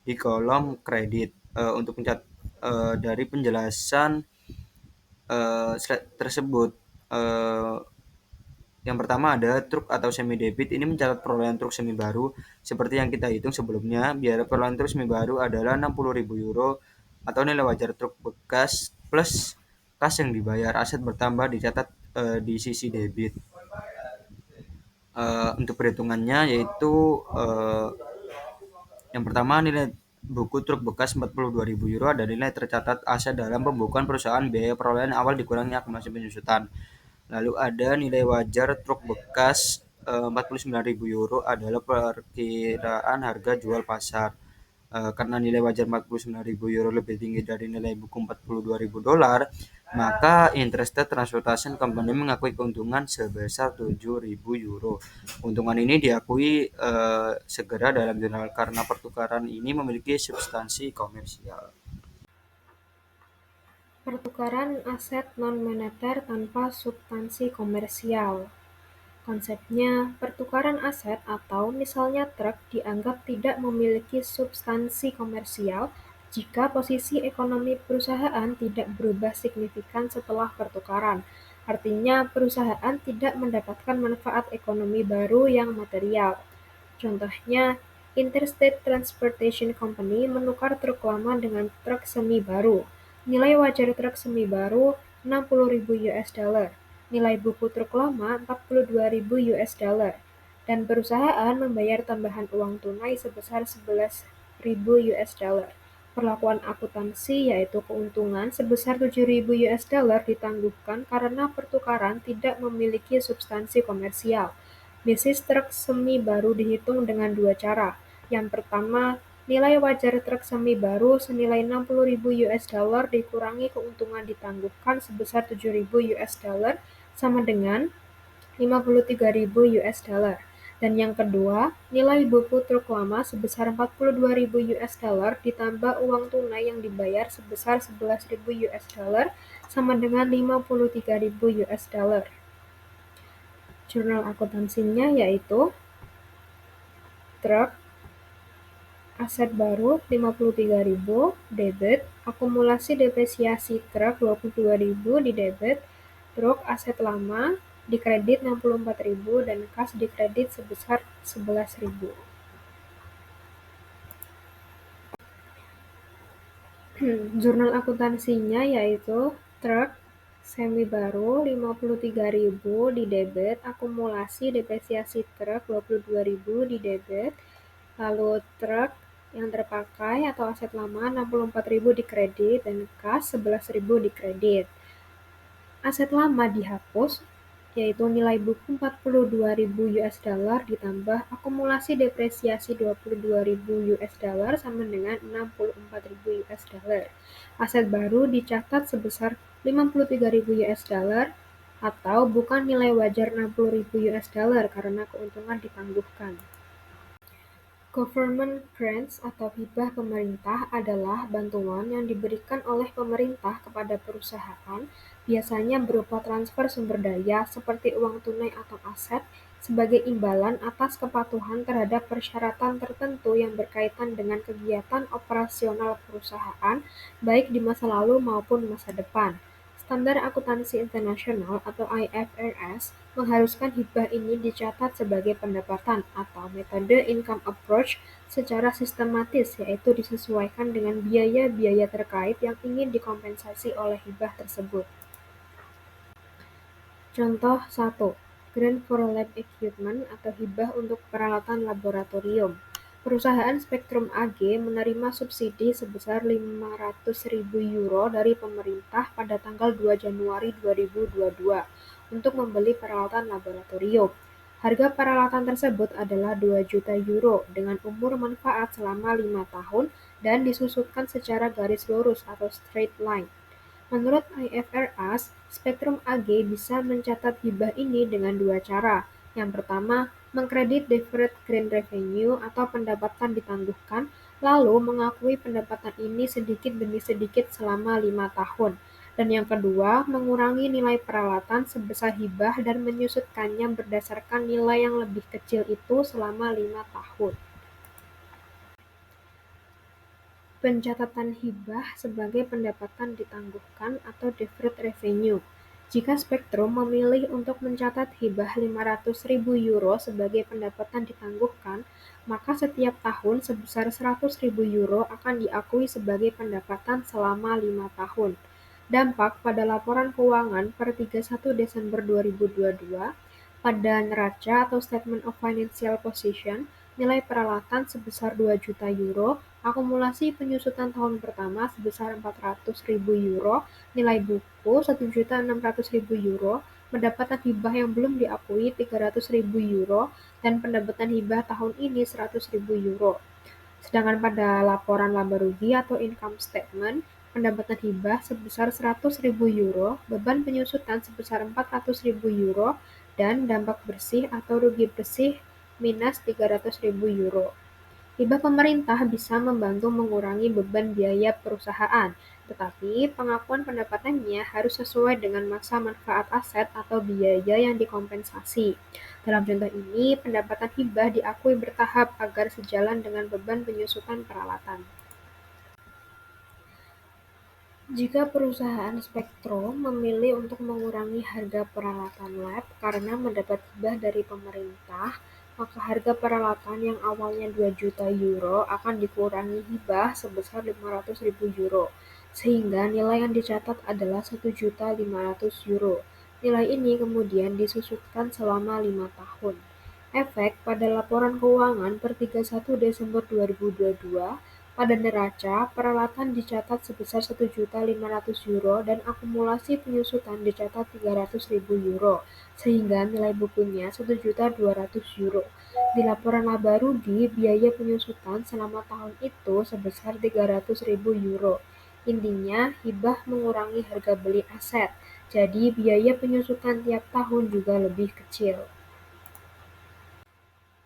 Speaker 4: di kolom kredit. Untuk dari penjelasan slide tersebut, eh, yang pertama ada truk atau semi debit. Ini mencatat perolehan truk semi baru seperti yang kita hitung sebelumnya. Biaya perolehan truk semi baru adalah 60.000 euro atau nilai wajar truk bekas plus kas yang dibayar. Aset bertambah dicatat di sisi debit. Untuk perhitungannya yaitu yang pertama nilai buku truk bekas 42.000 euro ada nilai tercatat aset dalam pembukuan perusahaan, biaya perolehan awal dikurangi akumulasi penyusutan. Lalu ada nilai wajar truk bekas 49.000 euro adalah perkiraan harga jual pasar. Karena nilai wajar 49.000 euro lebih tinggi dari nilai buku 42.000 dolar, maka Interstate Transportation Company mengakui keuntungan sebesar 7.000 euro. Keuntungan ini diakui segera dalam jurnal karena pertukaran ini memiliki substansi komersial.
Speaker 5: Pertukaran aset non-moneter tanpa substansi komersial. Konsepnya, pertukaran aset atau misalnya truk dianggap tidak memiliki substansi komersial jika posisi ekonomi perusahaan tidak berubah signifikan setelah pertukaran. Artinya, perusahaan tidak mendapatkan manfaat ekonomi baru yang material. Contohnya, Interstate Transportation Company menukar truk lama dengan truk semi baru. Nilai wajar truk semi baru 60.000 US dollar. Nilai buku truk lama 42.000 US dollar. Dan perusahaan membayar tambahan uang tunai sebesar 11.000 US dollar. Perlakuan akuntansi yaitu keuntungan sebesar 7.000 US dollar ditangguhkan karena pertukaran tidak memiliki substansi komersial. Basis truk semi baru dihitung dengan dua cara. Yang pertama, nilai wajar truk semi baru senilai 60.000 US dollar dikurangi keuntungan ditangguhkan sebesar 7.000 US dollar sama dengan 53.000 US dollar. Dan yang kedua, nilai buku truk lama sebesar 42.000 US dollar ditambah uang tunai yang dibayar sebesar 11.000 US dollar sama dengan 53.000 US dollar. Jurnal akuntansinya yaitu truk aset baru 53.000 debit, akumulasi depresiasi truk 22.000 di debit, truk aset lama di kredit 64.000 dan kas di kredit sebesar 11.000. Jurnal akuntansinya yaitu truk semi baru 53.000 di debit, akumulasi depresiasi truk 22.000 di debit, lalu truk yang terpakai atau aset lama 64.000 di kredit dan kas 11.000 di kredit. Aset lama dihapus yaitu nilai buku 42.000 US dollar ditambah akumulasi depresiasi 22.000 US dollar sama dengan 64.000 US dollar. Aset baru dicatat sebesar 53.000 US dollar atau bukan nilai wajar 60.000 US dollar karena keuntungan ditangguhkan. Government grants atau hibah pemerintah adalah bantuan yang diberikan oleh pemerintah kepada perusahaan, biasanya berupa transfer sumber daya seperti uang tunai atau aset, sebagai imbalan atas kepatuhan terhadap persyaratan tertentu yang berkaitan dengan kegiatan operasional perusahaan, baik di masa lalu maupun masa depan. Standar Akuntansi Internasional atau IFRS mengharuskan hibah ini dicatat sebagai pendapatan atau metode income approach secara sistematis, yaitu disesuaikan dengan biaya-biaya terkait yang ingin dikompensasi oleh hibah tersebut. Contoh 1. grant for lab equipment atau hibah untuk peralatan laboratorium. Perusahaan Spektrum AG menerima subsidi sebesar 500.000 euro dari pemerintah pada tanggal 2 Januari 2022 untuk membeli peralatan laboratorium. Harga peralatan tersebut adalah 2 juta euro dengan umur manfaat selama 5 tahun dan disusutkan secara garis lurus atau straight line. Menurut IFRS, Spektrum AG bisa mencatat hibah ini dengan dua cara. Yang pertama, mengkredit deferred grant revenue atau pendapatan ditangguhkan, lalu mengakui pendapatan ini sedikit demi sedikit selama 5 tahun. Dan yang kedua, mengurangi nilai peralatan sebesar hibah dan menyusutkannya berdasarkan nilai yang lebih kecil itu selama 5 tahun. Pencatatan hibah sebagai pendapatan ditangguhkan atau deferred revenue. Jika Spektrum memilih untuk mencatat hibah 500.000 euro sebagai pendapatan ditangguhkan, maka setiap tahun sebesar 100.000 euro akan diakui sebagai pendapatan selama 5 tahun. Dampak pada laporan keuangan per 31 Desember 2022, pada neraca atau Statement of Financial Position, nilai peralatan sebesar 2 juta euro, akumulasi penyusutan tahun pertama sebesar 400.000 euro, nilai buku 1.600.000 euro, pendapatan hibah yang belum diakui 300.000 euro, dan pendapatan hibah tahun ini 100.000 euro. Sedangkan pada laporan laba rugi atau income statement, pendapatan hibah sebesar 100.000 euro, beban penyusutan sebesar 400.000 euro, dan dampak bersih atau rugi bersih minus 300.000 euro. Hibah pemerintah bisa membantu mengurangi beban biaya perusahaan, tetapi pengakuan pendapatannya harus sesuai dengan masa manfaat aset atau biaya yang dikompensasi. Dalam contoh ini, pendapatan hibah diakui bertahap agar sejalan dengan beban penyusutan peralatan. Jika perusahaan Spektrum memilih untuk mengurangi harga peralatan lab karena mendapat hibah dari pemerintah, maka harga peralatan yang awalnya 2 juta euro akan dikurangi hibah sebesar 500.000 euro, sehingga nilai yang dicatat adalah 1.500.000 euro. Nilai ini kemudian disusutkan selama 5 tahun. Efek pada laporan keuangan per 31 Desember 2022, pada neraca, peralatan dicatat sebesar 1.500.000 euro dan akumulasi penyusutan dicatat 300.000 euro, sehingga nilai bukunya 1.200.000 euro. Di laporan laba rugi, biaya penyusutan selama tahun itu sebesar 300.000 euro. Intinya, hibah mengurangi harga beli aset, jadi biaya penyusutan tiap tahun juga lebih kecil.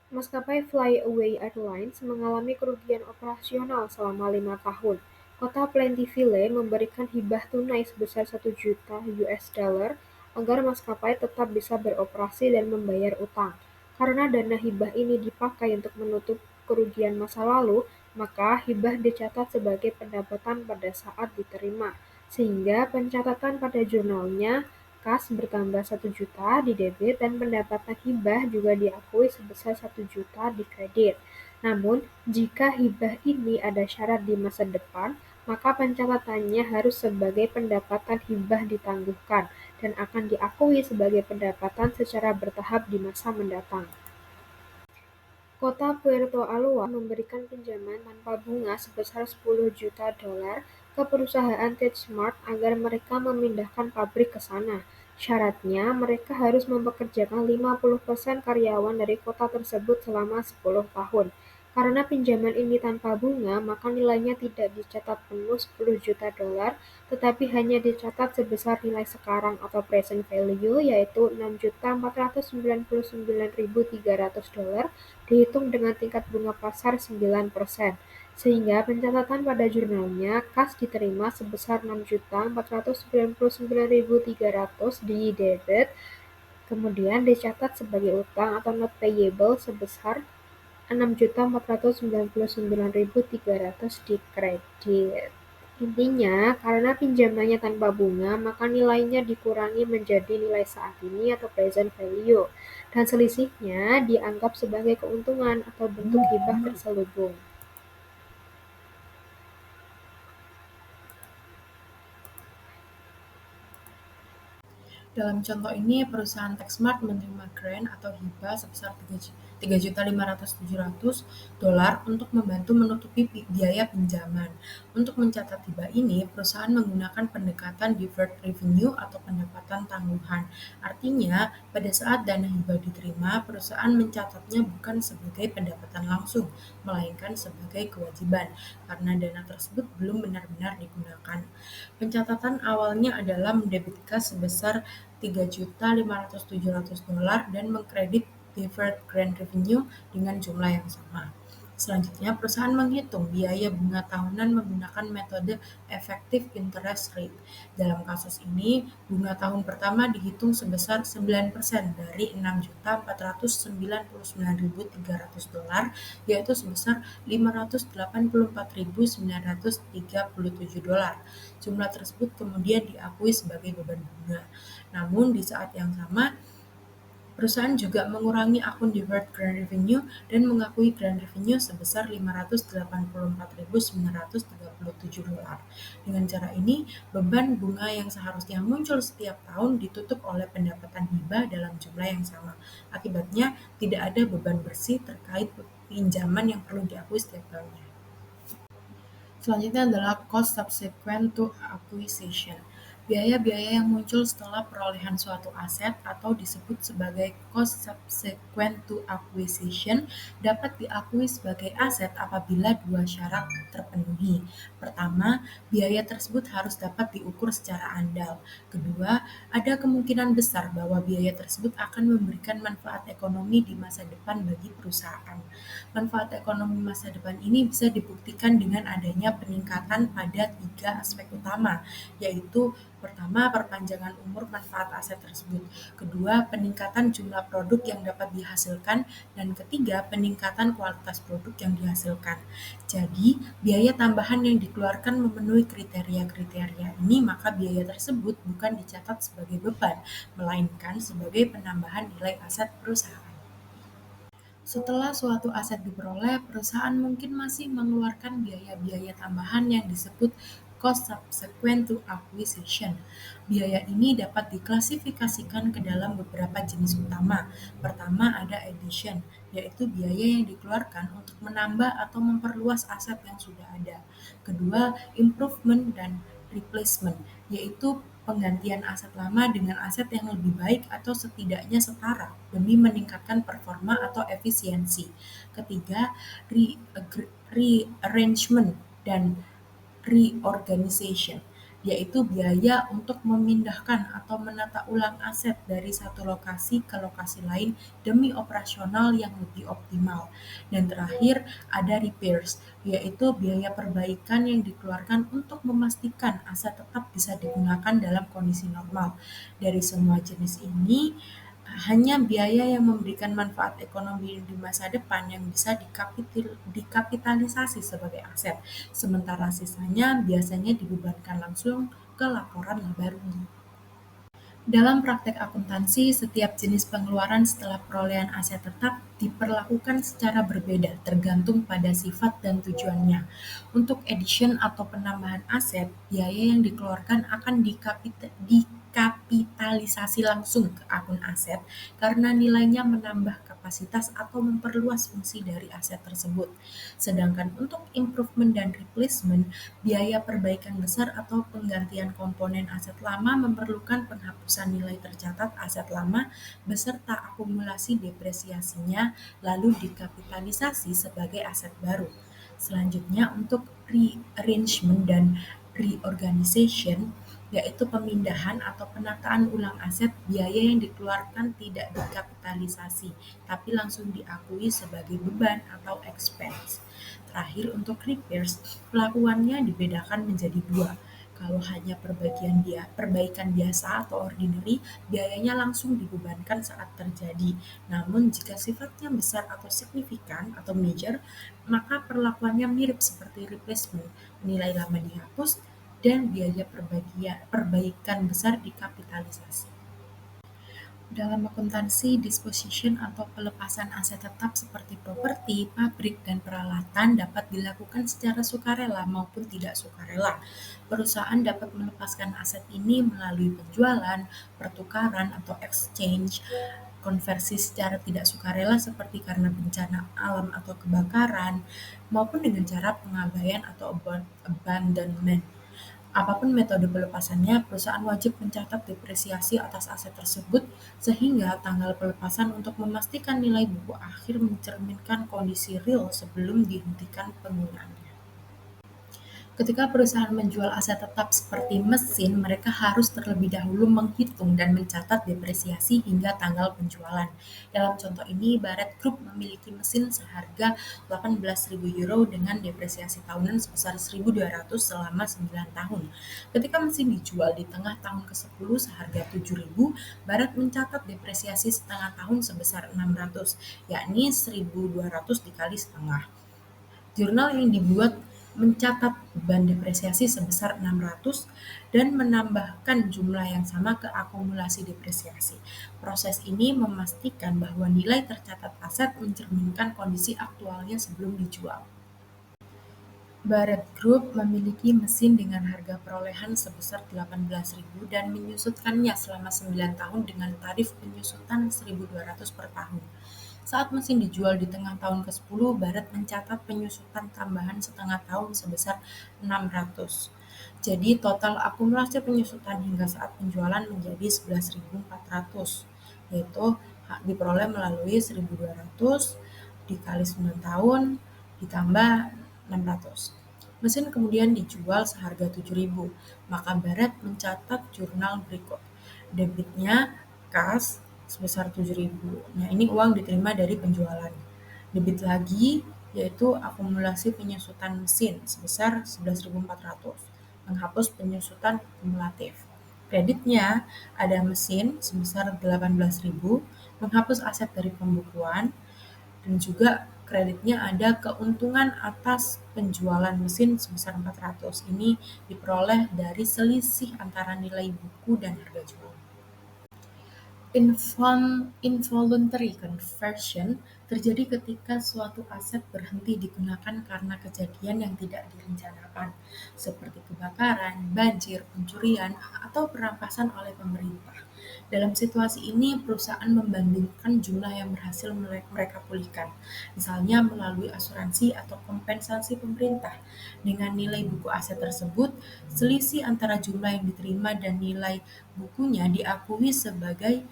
Speaker 5: Maskapai Flyaway Airlines mengalami kerugian operasional selama 5 tahun. Kota Plainville memberikan hibah tunai sebesar 1 juta US dollar agar maskapai tetap bisa beroperasi dan membayar utang. Karena dana hibah ini dipakai untuk menutup kerugian masa lalu, maka hibah dicatat sebagai pendapatan pada saat diterima, sehingga pencatatan pada jurnalnya kas bertambah 1 juta di debit dan pendapatan hibah juga diakui sebesar 1 juta di kredit. Namun, jika hibah ini ada syarat di masa depan, maka pencatatannya harus sebagai pendapatan hibah ditangguhkan dan akan diakui sebagai pendapatan secara bertahap di masa mendatang. Kota Puerto Aloa memberikan pinjaman tanpa bunga sebesar 10 juta dolar ke perusahaan TechSmart agar mereka memindahkan pabrik ke sana. Syaratnya, mereka harus mempekerjakan 50% karyawan dari kota tersebut selama 10 tahun. Karena pinjaman ini tanpa bunga, maka nilainya tidak dicatat penuh 10 juta dolar, tetapi hanya dicatat sebesar nilai sekarang atau present value, yaitu 6.499.300 dolar, dihitung dengan tingkat bunga pasar 9%, sehingga pencatatan pada jurnalnya kas diterima sebesar 6.499.300 di debit, kemudian dicatat sebagai utang atau not payable sebesar 6.499.300 di kredit. Intinya, karena pinjamannya tanpa bunga, maka nilainya dikurangi menjadi nilai saat ini atau present value, dan selisihnya dianggap sebagai keuntungan atau bentuk hibah terselubung.
Speaker 6: Dalam contoh ini, perusahaan Techsmart menerima grant atau hibah sebesar $3.500.700 untuk membantu menutupi biaya pinjaman. Untuk mencatat hibah ini, perusahaan menggunakan pendekatan deferred revenue atau pendapatan tangguhan. Artinya, pada saat dana hibah diterima, perusahaan mencatatnya bukan sebagai pendapatan langsung, melainkan sebagai kewajiban, karena dana tersebut belum benar-benar digunakan. Pencatatan awalnya adalah mendebit kas sebesar $3.500.700 dan mengkredit deferred grant revenue dengan jumlah yang sama. Selanjutnya, perusahaan menghitung biaya bunga tahunan menggunakan metode effective interest rate. Dalam kasus ini, bunga tahun pertama dihitung sebesar 9% dari $6.499.300, yaitu sebesar $584.937. Jumlah tersebut kemudian diakui sebagai beban bunga. Namun, di saat yang sama, perusahaan juga mengurangi akun deferred grant revenue dan mengakui grant revenue sebesar $584.937. Dengan cara ini, beban bunga yang seharusnya muncul setiap tahun ditutup oleh pendapatan hibah dalam jumlah yang sama. Akibatnya, tidak ada beban bersih terkait pinjaman yang perlu diakui setiap tahunnya. Selanjutnya adalah cost subsequent to acquisition. Biaya-biaya yang muncul setelah perolehan suatu aset atau disebut sebagai cost subsequent to acquisition dapat diakui sebagai aset apabila dua syarat terpenuhi. Pertama, biaya tersebut harus dapat diukur secara andal. Kedua, ada kemungkinan besar bahwa biaya tersebut akan memberikan manfaat ekonomi di masa depan bagi perusahaan. Manfaat ekonomi masa depan ini bisa dibuktikan dengan adanya peningkatan pada 3 aspek utama, yaitu pertama, perpanjangan umur manfaat aset tersebut. Kedua, peningkatan jumlah produk yang dapat dihasilkan. Dan ketiga, peningkatan kualitas produk yang dihasilkan. Jadi, biaya tambahan yang dikeluarkan memenuhi kriteria-kriteria ini, maka biaya tersebut bukan dicatat sebagai beban, melainkan sebagai penambahan nilai aset perusahaan. Setelah suatu aset diperoleh, perusahaan mungkin masih mengeluarkan biaya-biaya tambahan yang disebut cost subsequent to acquisition. Biaya ini dapat diklasifikasikan ke dalam beberapa jenis utama. Pertama ada addition, yaitu biaya yang dikeluarkan untuk menambah atau memperluas aset yang sudah ada. Kedua, improvement dan replacement, yaitu penggantian aset lama dengan aset yang lebih baik atau setidaknya setara demi meningkatkan performa atau efisiensi. Ketiga, rearrangement dan reorganization, yaitu biaya untuk memindahkan atau menata ulang aset dari satu lokasi ke lokasi lain demi operasional yang lebih optimal. Dan terakhir, ada repairs, yaitu biaya perbaikan yang dikeluarkan untuk memastikan aset tetap bisa digunakan dalam kondisi normal. Dari semua jenis ini, hanya biaya yang memberikan manfaat ekonomi di masa depan yang bisa dikapitalisasi sebagai aset, sementara sisanya biasanya dibebankan langsung ke laporan laba rugi. Dalam praktek akuntansi, setiap jenis pengeluaran setelah perolehan aset tetap diperlakukan secara berbeda tergantung pada sifat dan tujuannya. Untuk addition atau penambahan aset, biaya yang dikeluarkan akan dikapitalisasi langsung ke akun aset karena nilainya menambah kapasitas atau memperluas fungsi dari aset tersebut. Sedangkan untuk improvement dan replacement, biaya perbaikan besar atau penggantian komponen aset lama memerlukan penghapusan nilai tercatat aset lama beserta akumulasi depresiasinya lalu dikapitalisasi sebagai aset baru. Selanjutnya untuk rearrangement dan reorganization, yaitu pemindahan atau penataan ulang aset, biaya yang dikeluarkan tidak dikapitalisasi, tapi langsung diakui sebagai beban atau expense. Terakhir, untuk repairs, pelakuannya dibedakan menjadi dua. Kalau hanya perbaikan biasa atau ordinary, biayanya langsung dibebankan saat terjadi. Namun jika sifatnya besar atau signifikan atau major, maka perlakuannya mirip seperti replacement, nilai lama dihapus dan biaya perbaikan besar dikapitalisasi. Dalam akuntansi, disposition atau pelepasan aset tetap seperti properti, pabrik, dan peralatan dapat dilakukan secara sukarela maupun tidak sukarela. Perusahaan dapat melepaskan aset ini melalui penjualan, pertukaran, atau exchange, konversi secara tidak sukarela seperti karena bencana alam atau kebakaran, maupun dengan cara pengabaian atau abandonment. Apapun metode pelepasannya, perusahaan wajib mencatat depresiasi atas aset tersebut sehingga tanggal pelepasan untuk memastikan nilai buku akhir mencerminkan kondisi real sebelum dihentikan penggunaannya. Ketika perusahaan menjual aset tetap seperti mesin, mereka harus terlebih dahulu menghitung dan mencatat depresiasi hingga tanggal penjualan. Dalam contoh ini, Barrett Group memiliki mesin seharga 18.000 euro dengan depresiasi tahunan sebesar 1.200 selama 9 tahun. Ketika mesin dijual di tengah tahun ke-10 seharga 7.000, Barrett mencatat depresiasi setengah tahun sebesar 600, yakni 1.200 dikali setengah. Jurnal yang dibuat mencatat beban depresiasi sebesar 600 dan menambahkan jumlah yang sama ke akumulasi depresiasi. Proses ini memastikan bahwa nilai tercatat aset mencerminkan kondisi aktualnya sebelum dijual. Barrett Group memiliki mesin dengan harga perolehan sebesar 18.000 dan menyusutkannya selama 9 tahun dengan tarif penyusutan 1.200 per tahun. Saat mesin dijual di tengah tahun ke-10, Barrett mencatat penyusutan tambahan setengah tahun sebesar 600. Jadi total akumulasi penyusutan hingga saat penjualan menjadi 11.400, yaitu diperoleh melalui 1.200 dikali 9 tahun ditambah 600. Mesin kemudian dijual seharga 7.000, maka Barrett mencatat jurnal berikut. Debitnya kas sebesar 7.000. Nah, ini uang diterima dari penjualan. Debit lagi yaitu akumulasi penyusutan mesin sebesar 11.400, menghapus penyusutan kumulatif. Kreditnya ada mesin sebesar 18.000, menghapus aset dari pembukuan, dan juga kreditnya ada keuntungan atas penjualan mesin sebesar 400. Ini diperoleh dari selisih antara nilai buku dan harga jual. Involuntary conversion terjadi ketika suatu aset berhenti digunakan karena kejadian yang tidak direncanakan, seperti kebakaran, banjir, pencurian, atau perampasan oleh pemerintah. Dalam situasi ini, perusahaan membandingkan jumlah yang berhasil mereka pulihkan, misalnya melalui asuransi atau kompensasi pemerintah. Dengan nilai buku aset tersebut, selisih antara jumlah yang diterima dan nilai bukunya diakui sebagai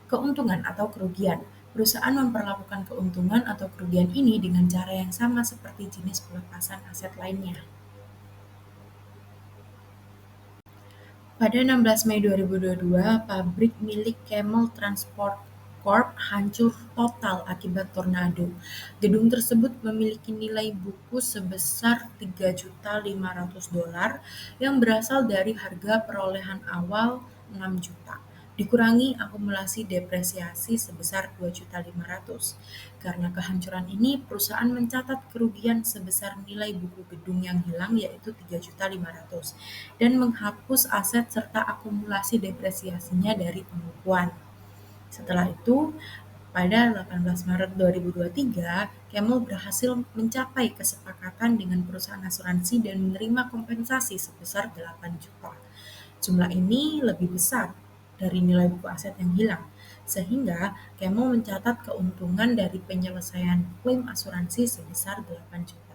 Speaker 6: keuntungan atau kerugian. Perusahaan memperlakukan keuntungan atau kerugian ini dengan cara yang sama seperti jenis pelepasan aset lainnya. Pada 16 Mei 2022, pabrik milik Camel Transport Corp hancur total akibat tornado. Gedung tersebut memiliki nilai buku sebesar $3.500.000 yang berasal dari harga perolehan awal 6 juta. Dikurangi akumulasi depresiasi sebesar 2.500.000. Karena kehancuran ini, perusahaan mencatat kerugian sebesar nilai buku gedung yang hilang yaitu 3.500.000 dan menghapus aset serta akumulasi depresiasinya dari pembukuan. Setelah itu, pada 18 Maret 2023, Camel berhasil mencapai kesepakatan dengan perusahaan asuransi dan menerima kompensasi sebesar 8 juta. Jumlah ini lebih besar dari nilai buku aset yang hilang, sehingga Camel mencatat keuntungan dari penyelesaian klaim asuransi sebesar 8 juta.